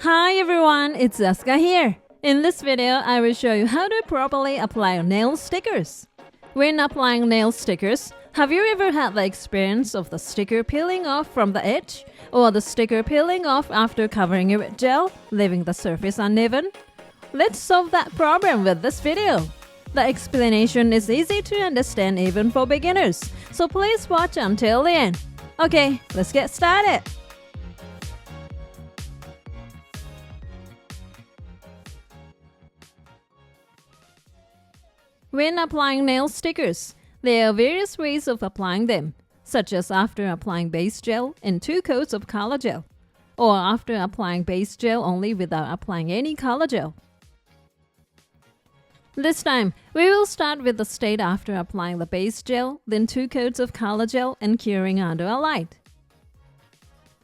Hi everyone, it's Aska here. In this video, I will show you how to properly apply nail stickers. When applying nail stickers, have you ever had the experience of the sticker peeling off from the edge, or the sticker peeling off after covering it with gel, leaving the surface uneven? Let's solve that problem with this video. The explanation is easy to understand even for beginners, so please watch until the end. Okay, let's get started. When applying nail stickers, there are various ways of applying them, such as after applying base gel in 2 coats of color gel, or after applying base gel only without applying any color gel. This time, we will start with the state after applying the base gel, then 2 coats of color gel and curing under a light.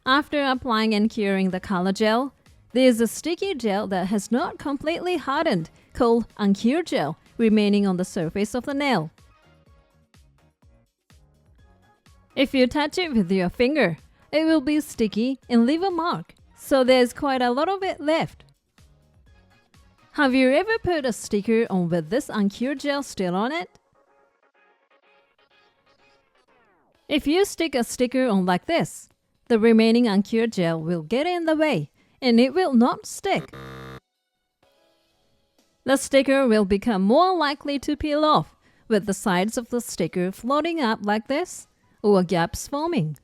After applying and curing the color gel, there is a sticky gel that has not completely hardened, called uncured gel, remaining on the surface of the nail. If you touch it with your finger, it will be sticky and leave a mark, so there's quite a lot of it left. Have you ever put a sticker on with this uncured gel still on it? If you stick a sticker on like this, the remaining uncured gel will get in the way and it will not stick. The sticker will become more likely to peel off with the sides of the sticker floating up like this or gaps forming.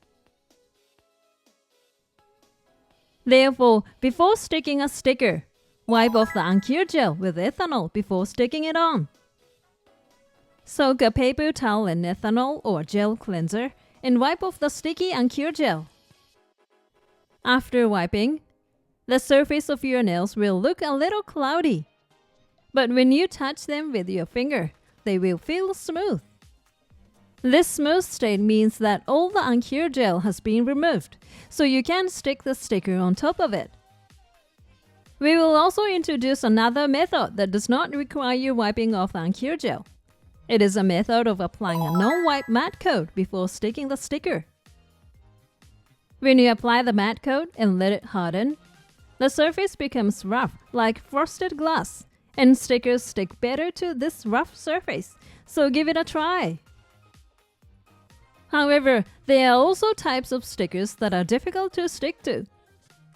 Therefore, before sticking a sticker, wipe off the uncured gel with ethanol before sticking it on. Soak a paper towel in ethanol or gel cleanser and wipe off the sticky uncured gel. After wiping, the surface of your nails will look a little cloudy. But when you touch them with your finger, they will feel smooth. This smooth state means that all the uncured gel has been removed, so you can stick the sticker on top of it. We will also introduce another method that does not require you wiping off the uncured gel. It is a method of applying a non-wipe matte coat before sticking the sticker. When you apply the matte coat and let it harden, the surface becomes rough like frosted glass, and stickers stick better to this rough surface, so give it a try. However, there are also types of stickers that are difficult to stick to.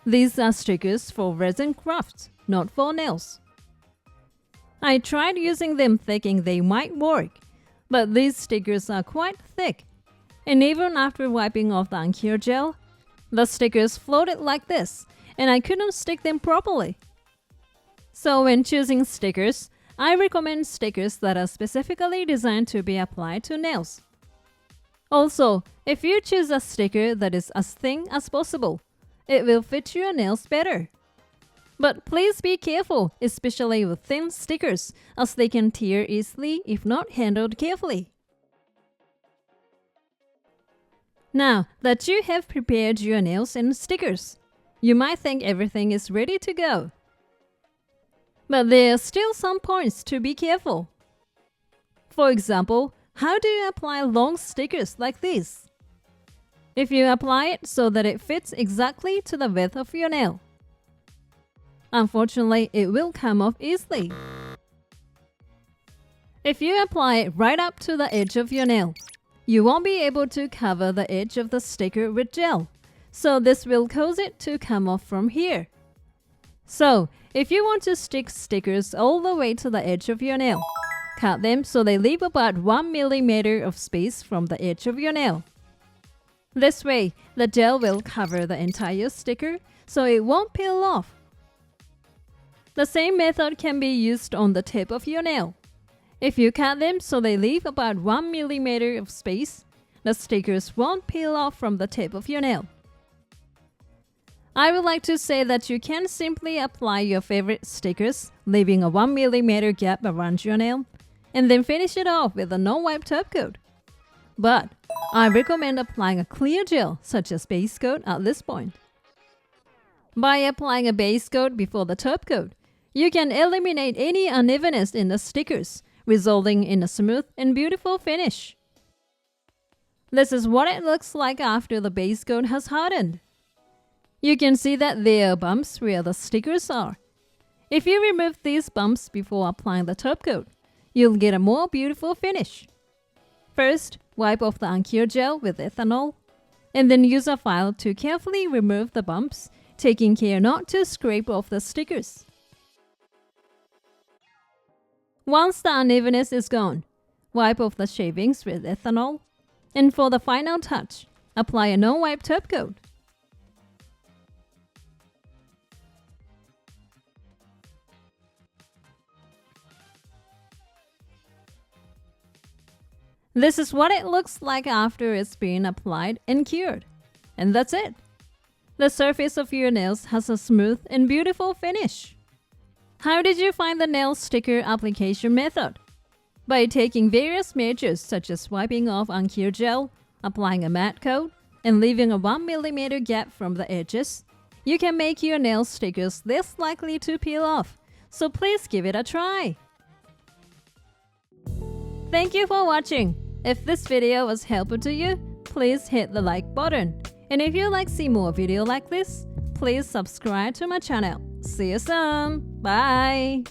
These are stickers for resin crafts, not for nails. I tried using them thinking they might work, but these stickers are quite thick, and even after wiping off the uncured gel, the stickers floated like this, and I couldn't stick them properly. So when choosing stickers, I recommend stickers that are specifically designed to be applied to nails. Also, if you choose a sticker that is as thin as possible, it will fit your nails better. But please be careful, especially with thin stickers, as they can tear easily if not handled carefully. Now that you have prepared your nails and stickers, you might think everything is ready to go. But there are still some points to be careful. For example, how do you apply long stickers like these? If you apply it so that it fits exactly to the width of your nail, unfortunately, it will come off easily. If you apply it right up to the edge of your nail, you won't be able to cover the edge of the sticker with gel, so this will cause it to come off from here. So, if you want to stick stickers all the way to the edge of your nail, cut them so they leave about 1 millimeter of space from the edge of your nail. This way, the gel will cover the entire sticker, so it won't peel off. The same method can be used on the tip of your nail. If you cut them so they leave about 1 millimeter of space, the stickers won't peel off from the tip of your nail. I would like to say that you can simply apply your favorite stickers, leaving a 1 millimeter gap around your nail, and then finish it off with a non-wipe top coat. But I recommend applying a clear gel, such as base coat, at this point. By applying a base coat before the top coat, you can eliminate any unevenness in the stickers, resulting in a smooth and beautiful finish. This is what it looks like after the base coat has hardened. You can see that there are bumps where the stickers are. If you remove these bumps before applying the top coat, you'll get a more beautiful finish. First, wipe off the uncure gel with ethanol, and then use a file to carefully remove the bumps, taking care not to scrape off the stickers. Once the unevenness is gone, wipe off the shavings with ethanol, and for the final touch, apply a no-wipe top coat. This is what it looks like after it's been applied and cured. And that's it. The surface of your nails has a smooth and beautiful finish. How did you find the nail sticker application method? By taking various measures such as wiping off uncure gel, applying a matte coat, and leaving a 1 mm gap from the edges, you can make your nail stickers less likely to peel off. So please give it a try. Thank you for watching. If this video was helpful to you, please hit the like button. And if you'd like to see more videos like this, please subscribe to my channel. See you soon. Bye.